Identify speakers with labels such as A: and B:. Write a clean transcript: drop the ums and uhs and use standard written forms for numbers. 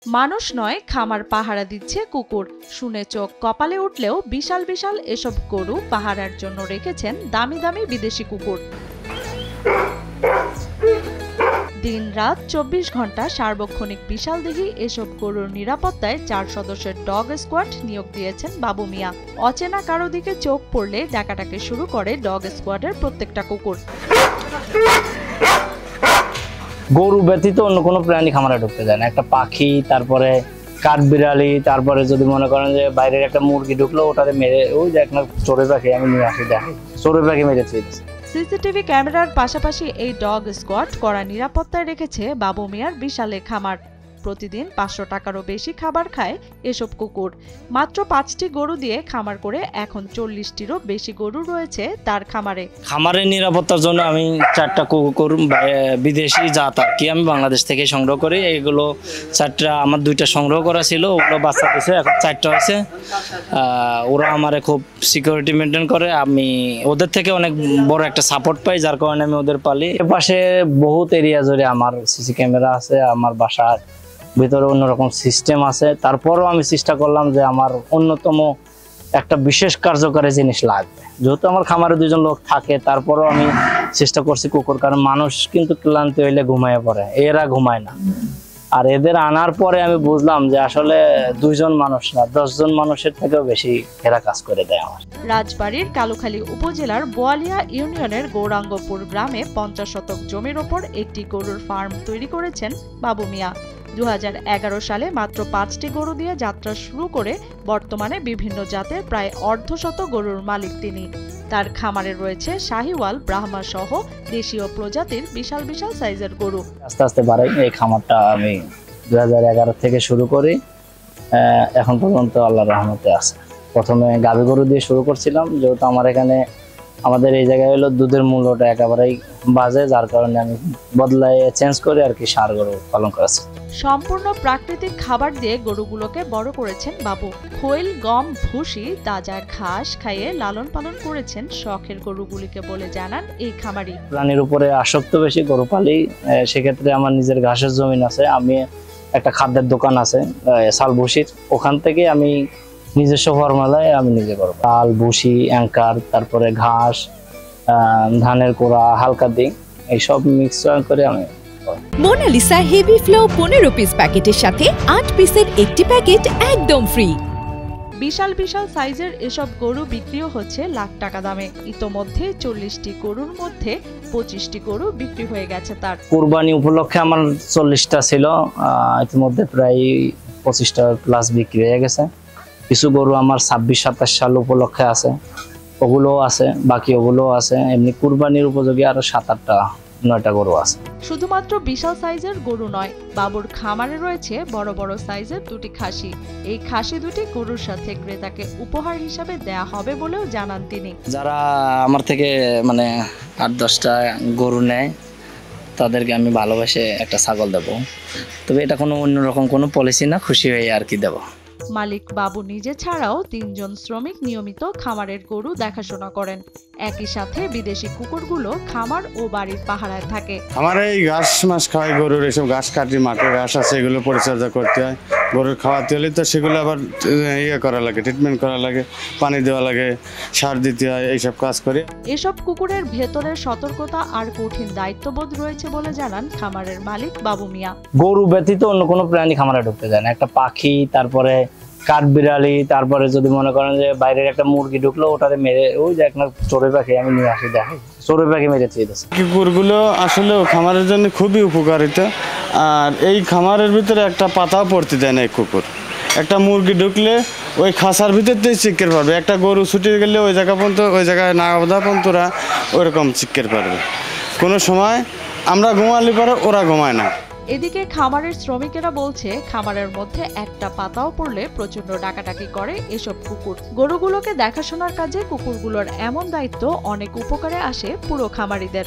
A: মানুষ নয়, খামার পাহারা দিচ্ছে কুকুর। শুনে চোখ কপালে উঠলেও বিশাল বিশাল এসব গরু পাহারার জন্য রেখেছেন দামি দামি বিদেশি কুকুর। দিন রাত 24 ঘন্টা সার্বক্ষণিক বিশালদেহী এসব গরুর নিরাপত্তায় 4 সদস্যের ডগ স্কোয়াড নিয়োগ দিয়েছেন বাবু মিয়া। অচেনা কারো দিকে চোখ পড়লে ডাকাডাকি শুরু করে ডগ স্কোয়াডের প্রত্যেকটা কুকুর।
B: গরু ব্যতীত অন্য কোনো প্রাণী খামারে ঢুকতে যায় না। একটা পাখি, তারপরে কাঠবিড়ালি, তারপরে যদি মনে করেন যে বাইরের একটা মুরগি ঢুকলো, ওটাতে মেরে, ওই যে একটা চড়ুই পাখি আমি নিয়ে আসি, দেখি চড়ুই পাখি মেরে দিয়েছে।
A: সিসিটিভি ক্যামেরার পাশাপাশি এই ডগ স্কোয়াড কড়া নিরাপত্তায় রেখেছে বাবু মিয়ার বিশাল খামার। প্রতিদিন 500 টাকারও বেশি খাবার খায় এসব কুকুর। মাত্র 5টি গরু দিয়ে খামার করে এখন 40টিরও বেশি গরু রয়েছে তার খামারে।
B: খামারের নিরাপত্তার জন্য আমি 4টা কুকুর বিদেশি জাত আর কি আমি বাংলাদেশ থেকে সংগ্রহ করি। এগুলো 4টা, আমার 2টা সংগ্রহ করা ছিল, ওগুলো বাচ্চা দিয়েছে, এখন 4টা হয়েছে। ওরা আমারে খুব সিকিউরিটি মেনটেন করে। আমি ওদের থেকে অনেক বড় একটা সাপোর্ট পাই, যার কারণে আমি ওদের পালি। এপাশে বহুত এরিয়া জুড়ে আমার সিসি ক্যামেরা আছে, আমার বাসার ভিতরে অন্যরকম সিস্টেম আছে। তারপরও আমি চেষ্টা করলাম যে আমার অন্যতম একটা বিশেষ কার্যকারী জিনিস লাগবে, যেহেতু আমার খামারে 2জন লোক থাকে। তারপরও আমি চেষ্টা করছি কুকুর, কারণ মানুষ কিন্তু ক্লান্ত হইলে ঘুমায় পড়ে, এরা ঘুমায় না। আর এদের আনার পরে আমি বুঝলাম যে আসলে 2জন মানুষ না, 10জন মানুষের থেকেও বেশি এরা কাজ করে দেয় আমার।
A: রাজবাড়ীর কালুখালী উপজেলার বোয়ালিয়া ইউনিয়নের গৌরাঙ্গপুর গ্রামে 50 শতক জমির ওপর একটি গরুর ফার্ম তৈরি করেছেন বাবু মিয়া। 2011 সালে মাত্র 5টি গরু দিয়ে যাত্রা শুরু করে বর্তমানে বিভিন্ন জাতের প্রায় অর্ধশত গরুর মালিক তিনি। তার খামারে রয়েছে শাহিওয়াল, ব্রাহ্মা সহ দেশীয় প্রজাতির বিশাল বিশাল সাইজের গরু।
B: আস্তে আস্তে বাড়াই। এই খামারটা আমি 2011 থেকে শুরু করি, এখন পর্যন্ত আল্লাহর রহমতে আছে। প্রথমে গাভী গরু দিয়ে শুরু করছিলাম, যেহেতু আমাদের এই জায়গায় হলো দুধের মূল্যটা একেবারেই বাজে, যার কারণে আমি বদলাই চেঞ্জ করে আর কি ষাঁড় গরু পালন করেছি।
A: সম্পূর্ণ প্রাকৃতিক খাবার দিয়ে গরুগুলোকে বড় করেছেন বাবু। খৈল, গম, ভুসি, তাজা ঘাস খাইয়ে লালন পালন করেছেন শখের গরুগুলিকে বলে জানান এই খামারি।
B: প্রাণীর উপরে আসক্ত বেশি, গরু পালি। সেক্ষেত্রে আমার নিজের ঘাসের জমিন আছে, আমি একটা খাদ্যের দোকান আছে চাল ভুসির, ওখান থেকে আমি নিজস্ব ফর্মুলায় আমি নিজে করব। চাল, ভুসি, অ্যাঙ্কার, তারপরে ঘাস, ধানের কোড়া, হালকা দিই, এইসব মিক্স করে আমি।
C: মোনালিসা হেভি ফ্লো 15 পিস প্যাকেটের সাথে 8 পিসের একটি প্যাকেট একদম ফ্রি।
A: বিশাল বিশাল সাইজের এসব গরু বিক্রিও হচ্ছে লাখ টাকা দামে। ইতোমধ্যে 40টি গরুর মধ্যে 25টি গরু বিক্রি হয়ে গেছে তার।
B: কুরবানি উপলক্ষে আমার 40টা ছিল, ইতিমধ্যে প্রায় 25টা প্লাস বিক্রি হয়ে গেছে। কিছু গরু আমার 26-27 সাল উপলক্ষে আছে, ওগুলোও আছে, বাকি ওগুলোও আছে। এমনি কুরবানির উপযোগী আরো 7-8-9টা গরু আছে।
A: শুধুমাত্র বিশাল সাইজের গরু নয়, বাবুর খামারে রয়েছে বড় বড় সাইজের 2টি খাসি। এই খাসি 2টি গরুর সাথে ক্রেতাকে উপহার হিসাবে দেয়া হবে বলেও জানান তিনি।
B: যারা আমার থেকে 8-10টা গরু নেয়, তাদেরকে আমি ভালোবাসে একটা ছাগল দেবো। তবে এটা কোনো অন্যরকম কোনো পলিসি না, খুশি হয়ে আর কি দেবো।
A: মালিক বাবু নিজে ছাড়াও 3জন শ্রমিক নিয়মিত খামারের গরু দেখাশোনা করেন। একই সাথে বিদেশি কুকুরগুলো খামার ও বাড়ির পাহারায় থাকে।
D: আমার এই ঘাস মাস খাওয়াই গরুর, এসব ঘাস কাটি, মাঠে ঘাস আছে, এগুলো পরিচর্যা করতে হয়। গরুর খাওয়াতে হলে তো সেগুলো আবার করা লাগে, ট্রিটমেন্ট করা লাগে, পানি দেওয়া লাগে, সার দিতে হয়, এইসব কাজ করে।
A: এসব কুকুরের ভেতরের সতর্কতা আর কঠিন দায়িত্ববোধ রয়েছে বলে জানান খামারের মালিক বাবু মিয়া।
B: গরু ব্যতীত অন্য কোনো প্রাণী খামারে ঢুকতে যায় না। একটা পাখি, তারপরে কাঠবিড়ালি, তারপরে যদি মনে করেন যে বাইরের একটা মুরগি ঢুকলো, ওটাতে মেরে, ওই যে একটা চড়ুই পাখি আমি নিয়ে আসি, দেখি চড়ুই পাখি মেরে দিয়েছে।
D: কুকুরগুলো আসলে খামারের জন্য খুবই উপকারিতা। আর এই খামারের ভিতরে একটা পাতাও পড়তে দেয় না এই কুকুর। একটা মুরগি ঢুকলে ওই খাসার ভিতরতেই চিক্কের পারবে, একটা গরু ছুটে গেলে ওই জায়গা পর্যন্ত, ওই জায়গায় না বাঁধা পর্যন্ত ওরা ওইরকম চিক্কের পারবে। কোনো সময় আমরা ঘুমালে পরে ওরা ঘুমায় না।
A: এদিকে খামারের শ্রমিকেরা বলছে, খামারের মধ্যে একটা পাতাও পড়লে প্রচন্ড ডাকাডাকি করে এসব কুকুর। গরুগুলোকে দেখাশোনার কাজে কুকুরগুলোর এমন দায়িত্ব অনেক উপকারে আসে পুরো খামারিদের।